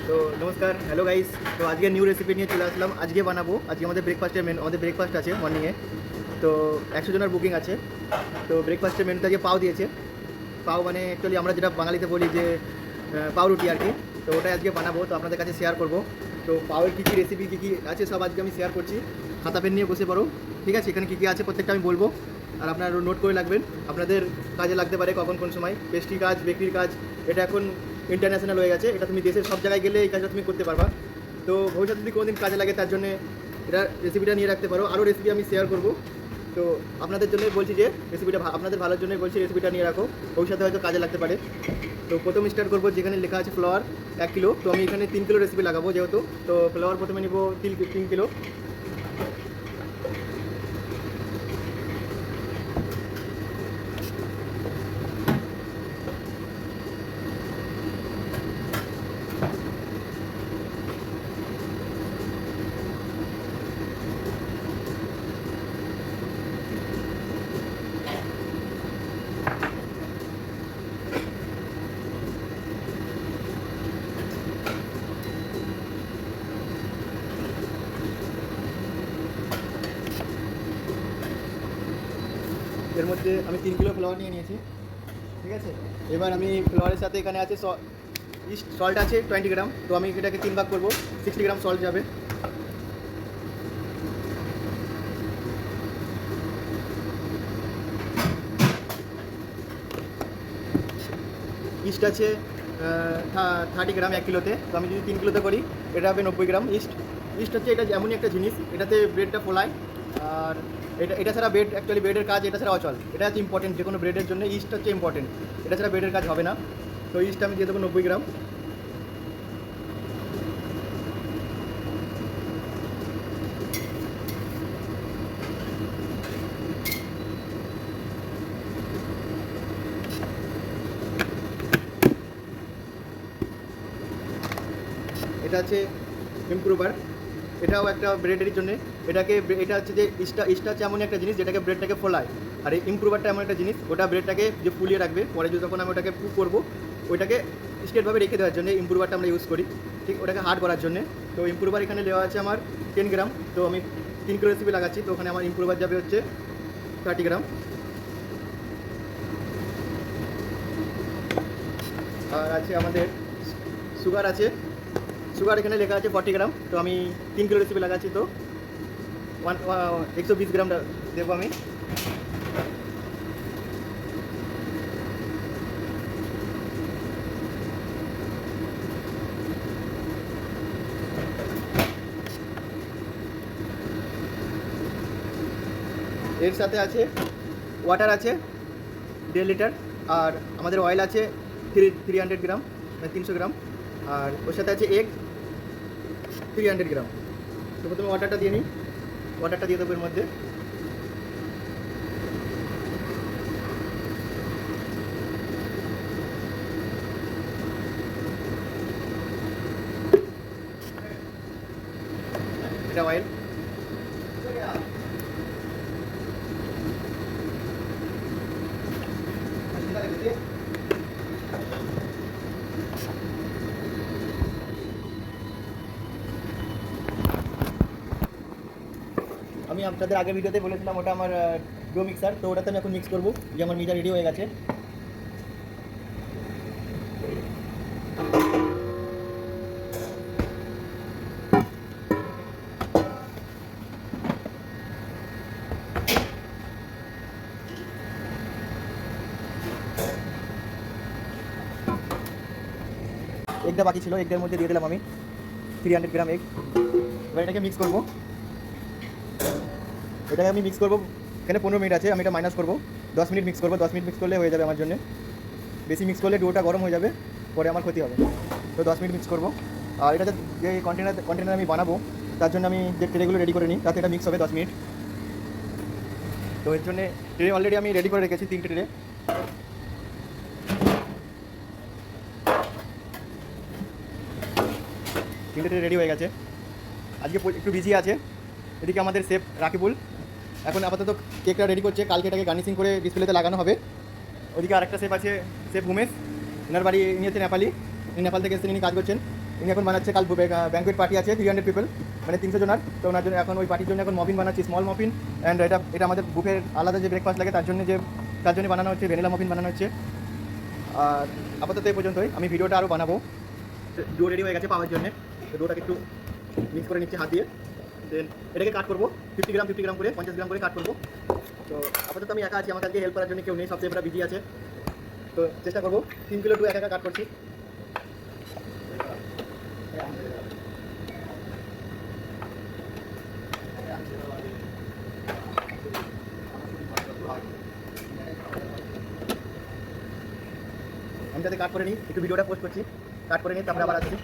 তো নমস্কার, hello guys. তো আজকে নিউ রেসিপি নিয়ে চলে আসলাম। আজকে বানাবো, আজকে আমাদের ব্রেকফাস্ট আছে মর্নিংয়ে। তো 100 জনের বুকিং আছে। তো ব্রেকফাস্টের মেনুতে আজকে পাও দিয়েছে। পাও মানে অ্যাকচুয়ালি আমরা যেটা বাঙালিতে বলি যে পাউরুটি আর কি। তো ওটাই আজকে বানাবো, তো আপনাদের কাছে শেয়ার করব। তো পাওয়ের কী কী রেসিপি কী কী আছে সব আজকে আমি শেয়ার করছি। খাতা পেন নিয়ে বসে পড়ো, ঠিক আছে? এখানে কী কী আছে প্রত্যেকটা আমি বলবো, আর আপনারা নোট করে রাখবেন। আপনাদের কাজে লাগতে পারে কখন কোন সময়। পেস্ট্রি কাজ, বেকারির কাজ, এটা এখন ইন্টারন্যাশনাল হয়ে গেছে। এটা তুমি দেশের সব জায়গায় গেলে এই কাজটা তুমি করতে পারবা। তো ভবিষ্যতে যদি কোনোদিন কাজে লাগে তার জন্য এটা রেসিপিটা নিয়ে রাখতে পারো। আরও রেসিপি আমি শেয়ার করব। তো আপনাদের জন্যই বলছি যে রেসিপিটা আপনাদের ভালোর জন্যই বলছি, রেসিপিটা নিয়ে রাখো, ভবিষ্যতে হয়তো কাজে লাগতে পারে। তো প্রথম স্টার্ট করবো যেখানে লেখা আছে ফ্লাওয়ার 1 কিলো। তো আমি এখানে 3 কিলো রেসিপি লাগাবো যেহেতু। তো ফ্লাওয়ার প্রথমে নিব 3 কিলো। এর মধ্যে আমি 3 কিলো ফ্লাওয়ার নিয়ে নিয়েছি, ঠিক আছে? এবার আমি ফ্লাওয়ারের সাথে এখানে আছে সল্ট আছে 20 গ্রাম। তো আমি এটাকে 3 ভাগ করবো, 60 গ্রাম সল্ট যাবে। ইস্ট আছে 30 গ্রাম 1 কিলোতে। তো আমি যদি 3 কিলোতে করি এটা হবে 90 গ্রাম ইস্ট। ইস্ট হচ্ছে এটা এমনই একটা জিনিস, এটাতে ব্রেডটা ফোলায়। আর এটা ছাড়া ব্রেডের কাজ এটা ছাড়া অচল। এটা হচ্ছে ইম্পর্টেন্ট, যে কোনো ব্রেডের জন্য ইস্ট হচ্ছে ইম্পর্টেন্ট। এটা ছাড়া ব্রেডের কাজ হবে না। তো ইস্ট আমি দিয়ে দেবো 90 গ্রাম। এটা আছে ইমপ্রুভার, এটাও একটা ব্রেডের জন্য। এটা হচ্ছে যে ইস্টটা হচ্ছে এমন একটা জিনিস যেটাকে ব্রেডটাকে ফোলায়। আর এই ইমপ্রুভারটা এমন একটা জিনিস ওটা ব্রেডটাকে যে ফুলিয়ে রাখবে। পরে যখন আমি ওটাকে কুক করবো ওইটাকে স্ট্রেটভাবে রেখে দেওয়ার জন্য ইমপ্রুভারটা আমরা ইউজ করি, ঠিক ওটাকে হার্ড করার জন্য। তো ইমপ্রুভার এখানে দেওয়া আছে আমার 10 গ্রাম। তো আমি 3 কিলো রেসিপি লাগাচ্ছি, তো ওখানে আমার ইমপ্রুভার যাবে হচ্ছে 30 গ্রাম। আর আছে আমাদের সুগার আছে। সুগার এখানে লেখা আছে 40 গ্রাম। তো আমি 3 কিলো রেসিপি লাগাচ্ছি, তো 120 গ্রাম দেবো আমি। এর সাথে আছে ওয়াটার আছে 1.5 লিটার। আর আমাদের অয়েল আছে 300 গ্রাম, মানে 300 গ্রাম। আর ওর সাথে আছে এগ 300 গ্রাম। তো প্রথমে ওয়াটারটা দিয়ে নিই, ওয়াটারটা দিয়ে দেবো এর মধ্যে। এটা অয়েল। আমি আপনাদের আগের ভিডিওতে বলেছিলাম ওটা আমার ডো মিক্সার। তো ওটাতে আমি এখন মিক্স করবো, যে আমার মিক্সার রেডি হয়ে গেছে। এগটা বাকি ছিল, এগের মধ্যে দিয়ে দিলাম আমি 300 গ্রাম এগ। এবার এটাকে মিক্স করবো। এটাকে আমি মিক্স করবো, এখানে 15 মিনিট আছে, আমি এটা মাইনাস করবো। 10 মিনিট মিক্স করবো, 10 মিনিট মিক্স করলে হয়ে যাবে আমার জন্য। বেশি মিক্স করলে ডোটা গরম হয়ে যাবে, পরে আমার ক্ষতি হবে। তো 10 মিনিট মিক্স করবো। আর এটা যে কন্টেনার আমি বানাবো তার জন্য আমি যে ট্রেগুলো রেডি করে নিই, তাতে এটা মিক্স হবে 10 মিনিট। তো এর জন্য ট্রে অলরেডি আমি রেডি করে রেখেছি 3টে ট্রে। রেডি হয়ে গেছে। আজকে একটু বিজি আছে। এদিকে আমাদের শেফ রাকিবুল এখন আপাতত কেকটা রেডি করছে, কালকে এটাকে গার্নিশিং করে ডিসপ্লেতে লাগানো হবে। ওদিকে আরেকটা শেফ আছে, শেফ উমেশ। এনার বাড়ি নিয়ে হচ্ছে নেপালি, নেপাল থেকে এসে ইনি কাজ করছেন। ইনি এখন বানাচ্ছে, কাল ব্যাঙ্কুয়েট পার্টি আছে 300 পিপল, মানে 300 জনের। তো ওনার জন্য এখন ওই পার্টির জন্য এখন মফিন বানাচ্ছি, স্মল মফিন। অ্যান্ড এটা আমাদের বুফের আলাদা যে ব্রেকফাস্ট লাগে তার জন্য বানানো হচ্ছে, ভ্যানিলা মফিন বানানো হচ্ছে। আর আপাতত এই পর্যন্তই, আমি ভিডিওটা আরও বানাবো। ডো রেডি হয়ে গেছে পাওয়ার জন্য, তো ডোটাকে একটু মিক্স করে নিচ্ছি হাত দিয়ে। দেন এটাকে কাট করবো 50 গ্রাম করে, 50 গ্রাম করে কাট করবো। তো আপাতত আমি একা আছি, আমার কাছে হেল্প করার জন্য কেউ নেই, সবচেয়ে বড় বিজি আছে। তো চেষ্টা করবো 3 কিলো ডো একা কাট করছি। আমি যাতে কাট করে নিই, একটু ভিডিওটা পোস্ট করছি, কাট করে নিই, তারপরে আবার আসছি।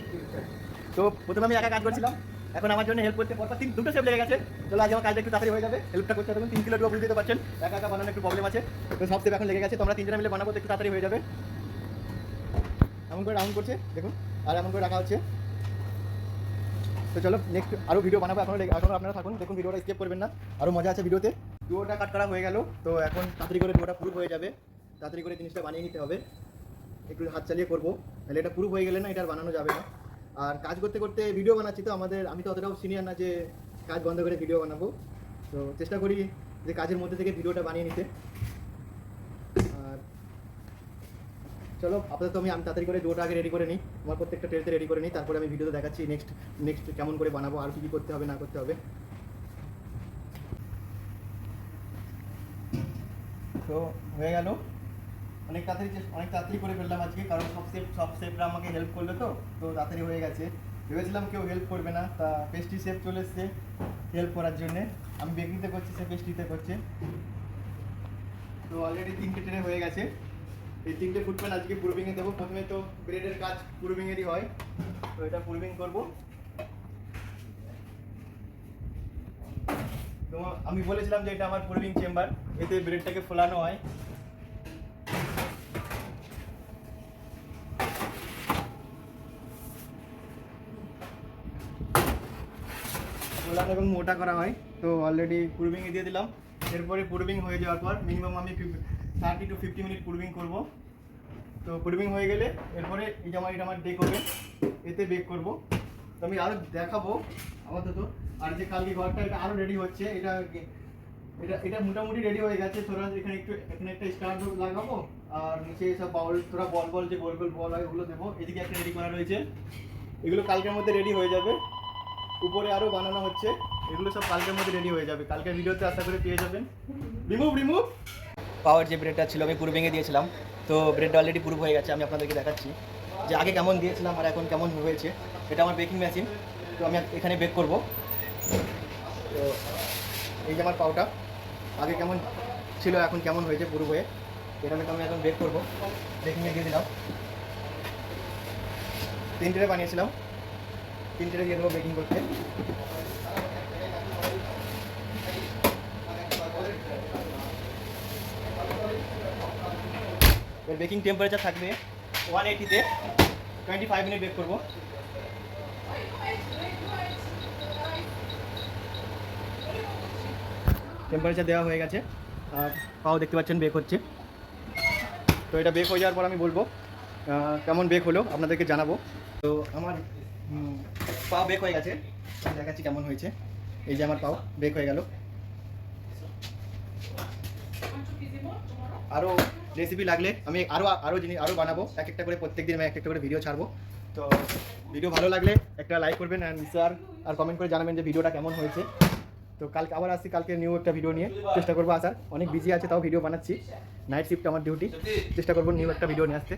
তো প্রথমে আমি একা কাজ করছিলাম, এখন আমার জন্য হেল্প করতে পরপর দুটো স্টেপ লেগে গেছে। চলো আজ আমার কাজটা একটু তাড়াতাড়ি হয়ে যাবে, হেল্পটা করতে হবে। 3 কিলো ডো বুঝতে পারছেন, একা বানানো একটু প্রবলেম আছে। তো সব স্টেপ এখন লেগে গেছে, তোমরা 3 জনে মিলে বানাবো তো একটু তাড়াতাড়ি হয়ে যাবে। এমন করে রাউন্ড করছে দেখুন, আর এমন করে রাখা হচ্ছে। তো চলো নেক্সট আরও ভিডিও বানাবো, এখনও আপনারা থাকুন, দেখুন ভিডিওটা স্কিপ করবেন না, আরও মজা আছে ভিডিওতে। ডোটা কাট করা হয়ে গেল, তো এখন তাড়াতাড়ি করে ডোটা পুরো হয়ে যাবে, তাড়াতাড়ি করে জিনিসটা বানিয়ে নিতে হবে। একটু হাত চালিয়ে করবো, তাহলে এটা পুরো হয়ে গেলে না এটা আর বানানো যাবে না। আর কাজ করতে করতে ভিডিও বানাচ্ছি, তো আমি তো অতটাও সিনিয়র না যে কাজ বন্ধ করে ভিডিও বানাবো। তো চেষ্টা করি যে কাজের মধ্যে থেকে ভিডিওটা বানিয়ে নিতে। আর চলো আপাতত আমি তাড়াতাড়ি করে ডোটা আগে রেডি করে নিই, আমার প্রত্যেকটা ট্রেতে রেডি করে নিই, তারপরে আমি ভিডিওতে দেখাচ্ছি নেক্সট কেমন করে বানাবো, আর কী করতে হবে না করতে হবে। তো হয়ে গেল, অনেক তাড়াতাড়ি করে ফেললাম আজকে, কারণ সব শেফরা আমাকে হেল্প করলো, তো তাড়াতাড়ি হয়ে গেছে। ভেবেছিলাম কেউ হেল্প করবে না, তা পেস্ট্রি শেফ চলে এসছে হেল্প করার জন্যে। আমি বেকিংতে করছি, সে পেস্ট্রিতে করছে। তো অলরেডি 3টে ট্রে হয়ে গেছে, এই 3টে ফুড প্যান আজকে পুরবিংয়ে দেবো। প্রথমে তো ব্রেডের কাজ পুরবিংয়েরই হয়, তো এটা পুরবিং করবো। তো আমি বলেছিলাম যে এটা আমার পুরবিং চেম্বার, এতে ব্রেডটাকে ফোলানো হয়। ফোলানো এবং মোটা করা হয়। তো অলরেডি পুরবিংয়ে দিয়ে দিলাম। এরপরে পুরবিং হয়ে যাওয়ার পর মিনিমাম আমি 30 to 50 মিনিট পুরবিং করবো। তো পুরবিং হয়ে গেলে এরপরে এটা আমার বেক হবে, এতে বেক করবো। তো আমি আরও দেখাবো আপাতত। আর যে কালকে ঘরটা এটা আরও রেডি হচ্ছে, এটা মোটামুটি রেডি হয়ে গেছে। তোরা এখানে একটা স্টার লাগাবো, আর নিচে সব তোরা বল যে গোল বল হয় ওগুলো দেবো। এদিকে একটা রেডি করা রয়েছে, এগুলো কালকের মধ্যে রেডি হয়ে যাবে। উপরে আরও বানানো হচ্ছে, এগুলো সব কালকের মধ্যে রেডি হয়ে যাবে, কালকের ভিডিওতে আশা করে পেয়ে যাবেন। রিমুভ পাওয়ার যে ব্রেডটা ছিল আমি পুরো ভেঙে দিয়েছিলাম, তো ব্রেডটা অলরেডি পুরো হয়ে গেছে। আমি আপনাদেরকে দেখাচ্ছি যে আগে কেমন দিয়েছিলাম আর এখন কেমন হয়েছে। এটা আমার বেকিং মেশিন, তো আমি এখানে বেক করব। তো এই যে আমার পাওটা আগে কেমন ছিল এখন কেমন হয়েছে পুরো হয়ে, এটাকে আমি এখন বেক করবো। বেকিংয়ে দিয়ে দিলাম, 3 ট্রে বানিয়েছিলাম, 3 ট্রে দিয়ে দেবো বেকিং করতে। এর বেকিং টেম্পারেচার থাকবে 180-তে, 25 মিনিট বেক করবো। টেম্পারেচার দেওয়া হয়ে গেছে, আর পাও দেখতে পাচ্ছেন বেক হচ্ছে। তো এটা বেক হয়ে যাওয়ার পর আমি বলবো কেমন বেক হলো, আপনাদেরকে জানাবো। তো আমার পাও বেক হয়ে গেছে, আমি দেখাচ্ছি কেমন হয়েছে। এই যে আমার পাও বেক হয়ে গেল। আরও রেসিপি লাগলে আমি আরও বানাবো, একটা করে প্রত্যেক দিন আমি একটা করে ভিডিও ছাড়বো। তো ভিডিও ভালো লাগলে একটা লাইক করবেন অ্যান্ড শেয়ার আর কমেন্ট করে জানাবেন যে ভিডিওটা কেমন হয়েছে। তো কালকে আবার আসছি, কালকে নিউ একটা ভিডিও নিয়ে চেষ্টা করবো আসার। অনেক বিজি আছে তাও ভিডিও বানাচ্ছি, নাইট শিফট আমার ডিউটি, চেষ্টা করবো নিউ একটা ভিডিও নিয়ে আসতে।